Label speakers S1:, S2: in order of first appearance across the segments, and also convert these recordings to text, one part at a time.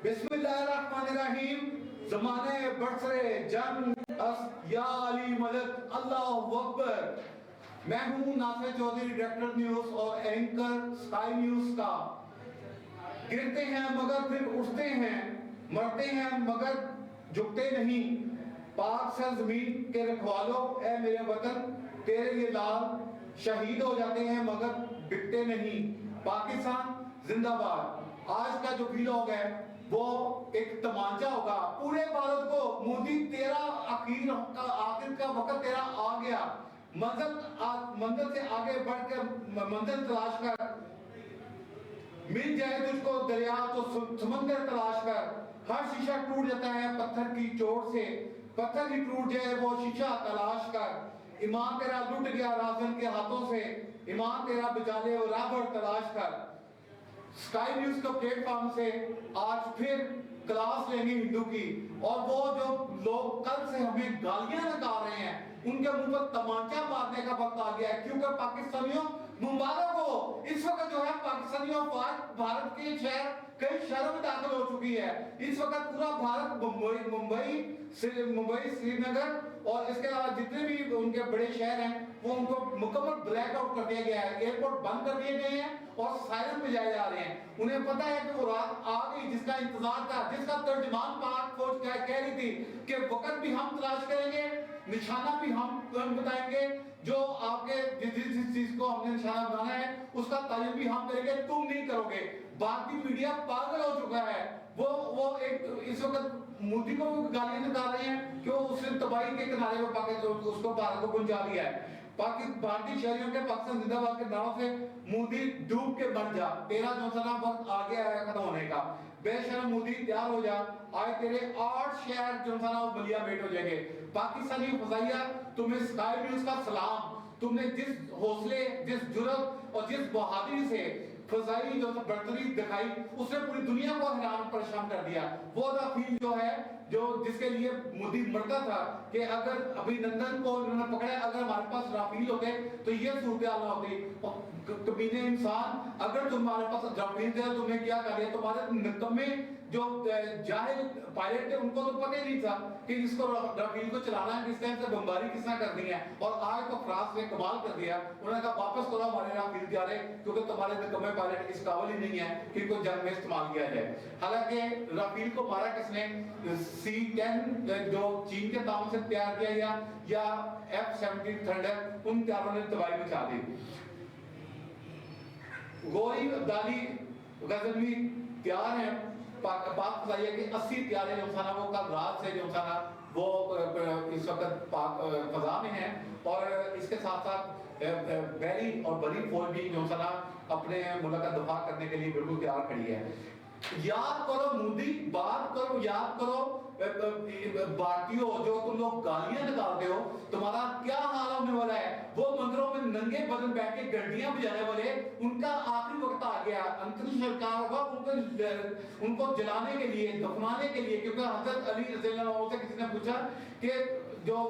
S1: بسم اللہ الرحمن الرحیم. زمانے برسرے جنگ یا علی مدد اللہ اکبر. میں ہوں ناصر چودھری، ڈائریکٹر نیوز اور اینکر اسکائی نیوز کا. گرتے ہیں مگر پھر اٹھتے ہیں، مرتے ہیں مگر جھکتے نہیں. پاک سرزمین کے رکھوالو اے میرے وطن، تیرے لیے لال شہید ہو جاتے ہیں مگر بکتے نہیں. پاکستان زندہ باد. آج کا جو ویلاگ ہے وہ ایک تمانچہ ہوگا پورے بھارت کو. مودی تیرا آخر کا وقت تیرا آ گیا. منزل سے آگے بڑھ کر منزل تلاش کر. مل جائے تجھ کو دریا تو سمندر تلاش کر. ہر شیشہ ٹوٹ جاتا ہے پتھر کی چوٹ سے، پتھر ہی ٹوٹ جائے وہ شیشہ تلاش کر. ایمان تیرا لٹ گیا رازن کے ہاتھوں سے، ایمان تیرا بچا لے وہ رابر تلاش کر. اسکائی نیوز کا پلیٹ فارم سے آج پھر کلاس لیں گے ہندو کی. اور وہ جو لوگ کل سے ہمیں گالیاں نکال رہے ہیں ان کے منہ پر تمانچہ مارنے کا وقت آ گیا ہے. کیونکہ پاکستانیوں مبارک ہو، اس وقت جو ہے پاکستانیوں بھارت کے شہر کئی شہروں میں داخل ہو چکی ہے. اس وقت پورا بھارت ممبئی سری نگر اور اس کے علاوہ جتنے بھی ان کے بڑے شہر ہیں وہ ان کو مکمل بلیک آؤٹ کر دیا گیا ہے. ایئرپورٹ بند کر دیے گئے ہیں اور سائرن بجائے جا رہے ہیں. انہیں پتا ہے کہ وہ رات آ گئی جس کا انتظار تھا، جس کا ترجمان پاک فوج کہہ رہی تھی کہ وقت بھی ہم تلاش کریں گے، نشانہ بھی ہم بتائیں گے. جو آپ کے جس چیز کو ہم نے نشانہ بنانا ہے اس کا تعین بھی ہم کریں گے، تم نہیں کرو گے. باقی میڈیا پاگل ہو چکا ہے. وہ ایک اس وقت مودی کو گالیاں نکال رہے ہیں کہ وہ اس نے تباہی کے کنارے پہ اس کو بھارت کو پہنچا دیا ہے. بھارتی شہریوں کے پاکستان زندہ باد کے نعروں سے مودی ڈوب کے بن جا، تیرا جو سنا وقت آ گیا ہے ختم ہونے کا. بے شرم مودی تیار ہو جا، آج تیرے 8 شہر جو سنا وہ بلیا بیٹ ہو جائیں گے. پاکستانی فضائیہ تمہیں اسکائی نیوز کا سلام. تم نے جس حوصلے، جس جرأت اور جس بہادری سے فضائی جو برتری دکھائی اس نے پوری دنیا کو حیران پریشان کر دیا. وہ رافیل جو ہے جس کے لیے مودی مرتا تھا کہ اگر ابھی نندن کو انہوں نے پکڑا، اگر ہمارے پاس رافیل ہوتے تو یہ صورتحال نہ ہوتی. کمینے انسان، اگر تمہارے پاس رافیل تھے تمہیں کیا کر دیا. تمہارے نکمے جو جاہل پائلٹ تھے ان کو تو پتہ ہی نہیں تھا کہ اس کو رافیل کو چلانا ہے، کس طرح سے بمباری کس طرح کرنی ہے. اور آج تو فرانس نے کمال کر دیا، انہوں نے کہا واپس کرو ہمارے رافیل تیارے کیونکہ تمہارے نکمے پائلٹ اس قابل ہی نہیں ہے کہ کو جنگ میں استعمال کیا جائے. حالانکہ رافیل کو مارا کس نے؟ C-10 جو چین کے تعاون سے تیار کیا گیا یا F-17 تھنڈر، ان تیاروں نے تباہی مچا دی. گوری عبدالی غزنوی تیار ہیں. پاک فضائیہ کے 80 تیارے جو سانا وہ کل رات سے جو سانا وہ اس وقت پاک فضا میں ہیں. اور اس کے ساتھ ساتھ بحری اور بری فوج بھی جو سانا اپنے ملک کا دفاع کرنے کے لیے بالکل تیار کھڑی ہے. یاد کرو مودی، بات کرو، یاد کرو بھارتیوں جو تم لوگ گالیاں نکالتے ہو، تمہارا کیا حال ہونے والا ہے. وہ مندروں میں ننگے بدن بیٹھ کے گھنٹیاں بجانے والے ان کا آخری وقت آ گیا. انتم سرکار ہوگا ان کو جلانے کے لیے، دفنانے کے لیے. کیونکہ حضرت علی رضی اللہ عنہ سے کسی نے پوچھا کہ جو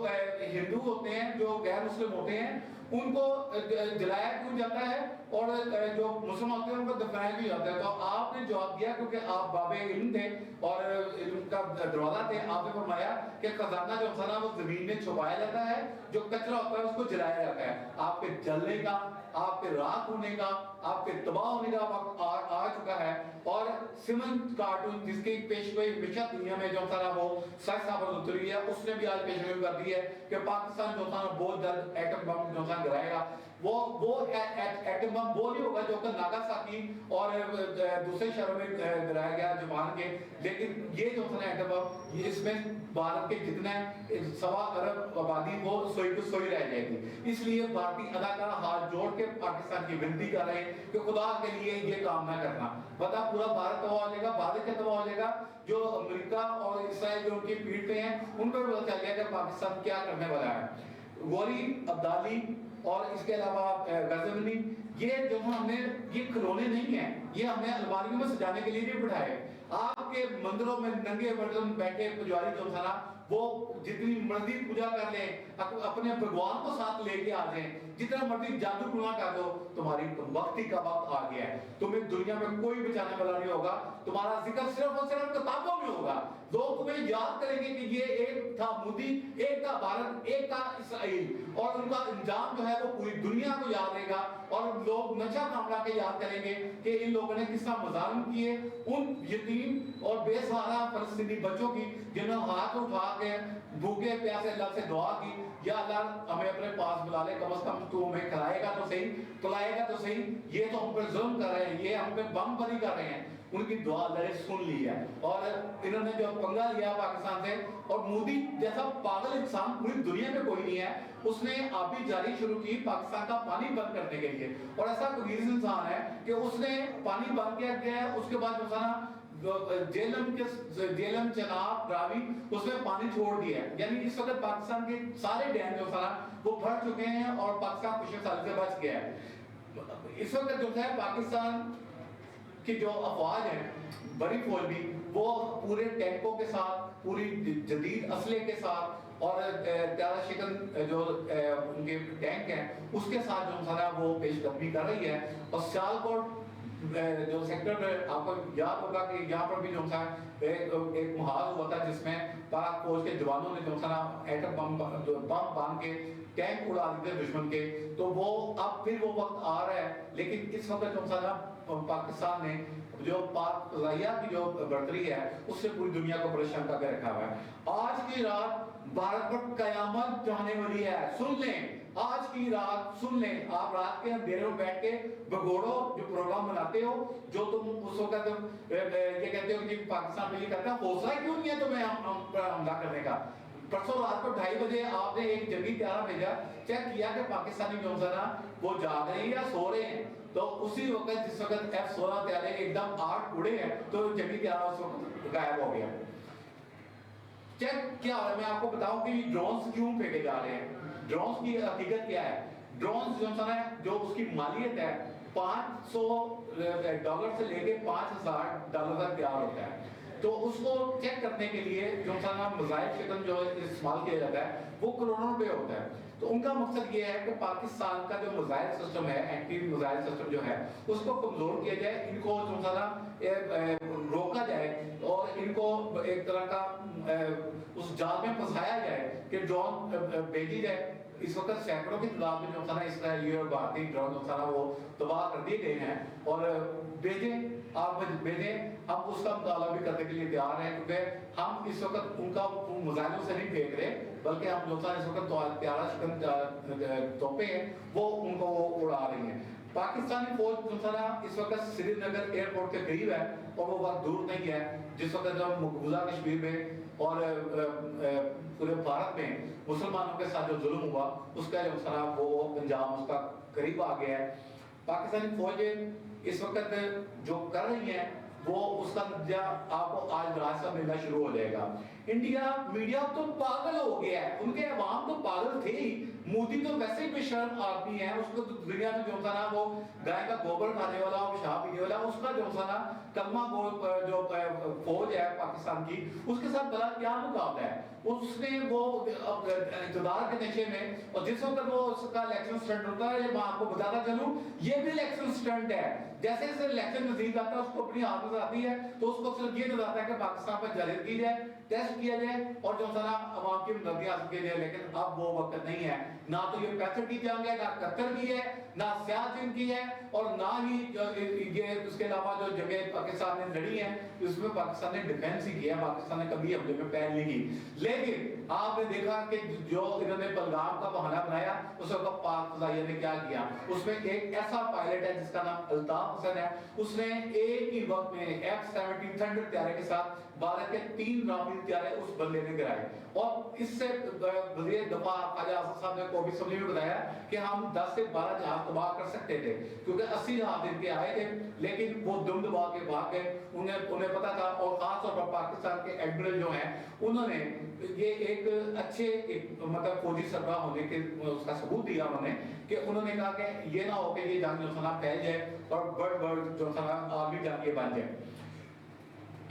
S1: ہندو ہوتے ہیں، جو غیر مسلم ہوتے ہیں، ان کو جلایا کیوں جاتا ہے اور جو مسلم ہوتے ہیں ان کو دفنایا کیوں جاتا ہے. تو آپ نے جواب دیا کیونکہ آپ باب علم تھے اور علم کا دروازہ تھے. آپ نے فرمایا کہ خزانہ جو ہے وہ زمین میں چھپایا جاتا ہے، جو کچرا ہوتا ہے اس کو جلایا جاتا ہے. آپ کے جلنے کا، آپ کے راکھ ہونے کا، آپ کے تباہ ہونے کا وقت آ چکا ہے. اور سیمنٹ کارٹون جس کی پیشگوئی ہمیشہ دنیا میں جو ہے وہ سائنس پر اتری ہے، اس نے بھی آج پیشگوئی کر دی ہے کہ پاکستان جو ہے بہت جلد ایٹم بم جو گرائے گا. وہ ایٹم بم وہ نہیں ہوگا جو کہ ناگاساکی اور دوسرے شہروں میں گرایا گیا جاپان کے. لیکن یہ جو ہے ایٹم بم اس میں بھارت کے جتنے 1.25 ارب آبادی وہ سوئی کو سوئی رہ جائے گی. اس لیے بھارتی اداکار ہاتھ جوڑ کے پاکستان کی ونتی کر رہے ہیں کہ خدا کے لیے یہ کام نہ کرنا، ورنہ پورا بھارت تباہ ہو جائے گا. بھارت کیا تباہ ہو جائے گا؟ جو امریکہ اور اسرائیل جو ان کی پیٹھ پہ ہیں ان کو بھی پتہ چل گیا کہ پاکستان کیا کرنے والا ہے. غوری عبدالی اور اس کے علاوہ غزنوی، یہ جو ہم نے یہ کھلونے نہیں ہیں، یہ ہمیں الماریوں میں سجانے کے لیے نہیں بٹھائے. آپ کے مندروں میں ننگے برتن بیٹھے پجاری جو تھا نا وہ جتنی مرضی پوجا کر لیں اپنے بھگوان کو ساتھ لے کے آ جائیں جتنا مرضی جادو ٹونا کر دو تمہاری وقتی کا وقت آ گیا ہے تمہیں دنیا میں کوئی بچانے والا نہیں ہوگا تمہارا ذکر صرف اور صرف کتابوں میں ہوگا لوگ تمہیں یاد کریں گے کہ یہ ایک تھا مودی ایک تھا بھارت ایک تھا اسرائیل اور ان کا انجام جو ہے وہ پوری دنیا کو یاد رہے گا اور لوگ نچا کامڑا کے یاد کریں گے کہ ان لوگوں نے کس طرح مظالم کیے ان یتیم اور بے سہارا فلسطینی بچوں کی جنہوں نے ہاتھ اٹھا کے بھوکے پیاسے اللہ سے دعا کی یا اللہ ہمیں اپنے پاس بلا لے کم از کم تو ہمیں کھلائے گا تو صحیح پلائے گا تو صحیح یہ تو ہم پر ظلم کر رہے ہیں یہ ہم پہ بم بری کر رہے ہیں ان کی دعا اللہ نے سن لی ہے اور انہوں نے جو پنگا لیا پاکستان سے اور مودی جیسا پاگل انسان پوری دنیا میں کوئی نہیں ہے اس نے آبی جاری شروع کی پاکستان کا پانی بند کرنے کے لیے اور ایسا کوئی انسان ہے کہ اس نے پانی بند کیا گیا ہے اس کے بعد جیلم چناب راوی اس میں پانی چھوڑ دیا ہے یعنی اس وقت پاکستان کے سارے ڈیم جو سارا وہ بھر چکے ہیں اور پاکستان خشک سالی سے بچ گیا ہے اس وقت جو ہے پاکستان کی جو افواج ہے بڑی فوج بھی وہ پورے ٹینکوں کے ساتھ پوری جدید اسلحے کے ساتھ اور تیارہ شکن جو ان کے ٹینک ہیں اس کے ساتھ جو سارا وہ پیش قدمی کر رہی ہے اور سیالکوٹ جو سیکٹر آپ کو یاد ہوگا کہ یہاں پر بھی جو تھا ایک محاذ ہوا تھا جس میں پاک فوج کے جوانوں نے جو تھا ایٹم بم باندھ کے ٹینک اڑا دیتے دشمن کے تو وہ اب پھر وہ وقت آ رہا ہے لیکن اس وقت جو تھا پاکستان نے جو پاک فضائیہ کی جو برتری ہے اس سے پوری دنیا کو پریشان کر کے رکھا ہوا ہے آج کی رات بھارت پر قیامت جانے والی ہے سن لیں آج کی رات سن لیں آپ رات کے اندھیرے میں بیٹھ کے بگوڑو جو پروگرام بناتے ہو جو تم اس وقت یہ کہتے ہو کہ پاکستان میں یہ کہتا ہے حوصلہ کیوں نہیں ہے تمہیں حملہ کرنے کا پرسوں رات کو 2:30 بجے آپ نے ایک جنگی طیارہ بھیجا چیک کیا کہ پاکستانی جو ہے وہ جاگ رہے ہیں یا سو رہے ہیں تو اسی وقت جس وقت F-16 طیارے ایک دم 8 اڑے ہیں تو جنگی طیارہ اس وقت غائب ہو گیا چیک کیا ہو رہا ہے میں آپ کو بتاؤں کہ یہ ڈرونز کیوں پھینکے جا رہے ہیں ڈرونز کی حقیقت کیا ہے ڈرونز جو اس کی مالیت ہے $500 سے لے کے $5,000 تک تیار ہوتا ہے تو اس کو چیک کرنے کے لیے جو مزائل شکن جو استعمال کیا جاتا ہے وہ کروڑوں روپے ہوتا ہے تو ان کا مقصد یہ ہے کہ پاکستان کا جو میزائل سسٹم ہے اینٹی میزائل سسٹم جو ہے اس کو کمزور کیا جائے ان کو جو روکا جائے اور ان کو ایک طرح کا اس جال میں پھنسایا جائے کہ ڈرون بھیجی جائے اس وقت سینکڑوں کی تعداد میں جو اسرائیلی اور بھارتی ڈرون جو وہ تباہ کر دیے گئے ہیں اور بھیجیں آپ بھیجیں ہم اس کا مطالعہ بھی کرنے کے لیے تیار ہیں کیونکہ ہم اس وقت ان کا مزائلوں سے نہیں پھینک رہے بلکہ ہم جو اس وقت تیارہ شکن توپیں ہیں وہ ان کو اڑا رہی ہیں پاکستانی فوج جو اس وقت سری نگر ایئرپورٹ کے قریب ہے اور وہ بہت دور نہیں ہے جس وقت جب مقبوضہ کشمیر میں اور پورے بھارت میں مسلمانوں کے ساتھ جو ظلم ہوا اس کا جو وہ انجام اس کا قریب آ گیا ہے پاکستانی فوجیں اس وقت جو کر رہی ہیں وہ اس کا نتیجہ آپ کو آج راستہ ملنا شروع ہو جائے گا انڈیا میڈیا تو پاگل ہو گیا ہے ان کے عوام تو پاگل تھے ہی مودی تو ویسے ہی بے شرم آدمی ہے اس کو دنیا میں جو تھا نا وہ گائے کا گوبر کھانے والا اور شراب پینے والا اس کا جو تھا نا کلمہ جو فوج ہے پاکستان کی اس کے ساتھ بڑا کیا مقابلہ ہے اس نے وہ اقتدار کے نشے میں اور جس وقت وہ اس کا الیکشن سٹنٹ ہوتا ہے میں آپ کو بتاتا چلوں یہ بھی الیکشن سٹنٹ ہے جیسے جیسے الیکشن نزدیک آتا ہے اس کو اپنی ہاتھ میں آتی ہے تو اس کو صرف یہ نظر آتا ہے کہ پاکستان پر جلد کی جائے ٹیسٹ کیا جائے اور جو سارا عوام کی مدد حاصل کی جائے لیکن اب وہ وقت نہیں ہے نہ تو یہ 65 کی جنگ ہے نہ 71 کی ہے نہ سیاچن کی ہے اور نہ ہی یہ اس کے علاوہ جو جگہ پاکستان نے لڑی ہیں اس میں پاکستان نے ڈیفینس ہی کیا پاکستان نے کبھی حملے میں پہل نہیں کی لیکن آپ نے دیکھا کہ جو انہوں نے بلگام کا بہانہ بنایا اس وقت پاک فضائیہ نے کیا کیا اس میں ایک ایسا پائلٹ ہے جس کا نام الطاف حسن ہے اس نے ایک ہی وقت میں F-17 تھنڈر طیارے کے ساتھ بھارت کے 3 رافیل طیارے اس بندے نے گرائے اور اس سے وزیر دفاع خواجہ آصف صاحب نے قومی اسمبلی میں بتایا کہ ہم 10 سے 12 جہاز تباہ کر سکتے تھے کیونکہ 80 جہاز ان کے آئے تھے لیکن وہ دم دبا کے بھاگ گئے انہیں پتا تھا اور خاص طور پر پاکستان کے ایڈمرل جو ہیں انہوں نے یہ ایک اچھے مطلب فوجی سربراہ ہونے کے اس کا ثبوت دیا کہ انہوں نے کہا کہ یہ نہ ہو کہ یہ جنگ جو سنا پھیل جائے اور بڑھ جو سنا آرمی جنگ یہ بن جائے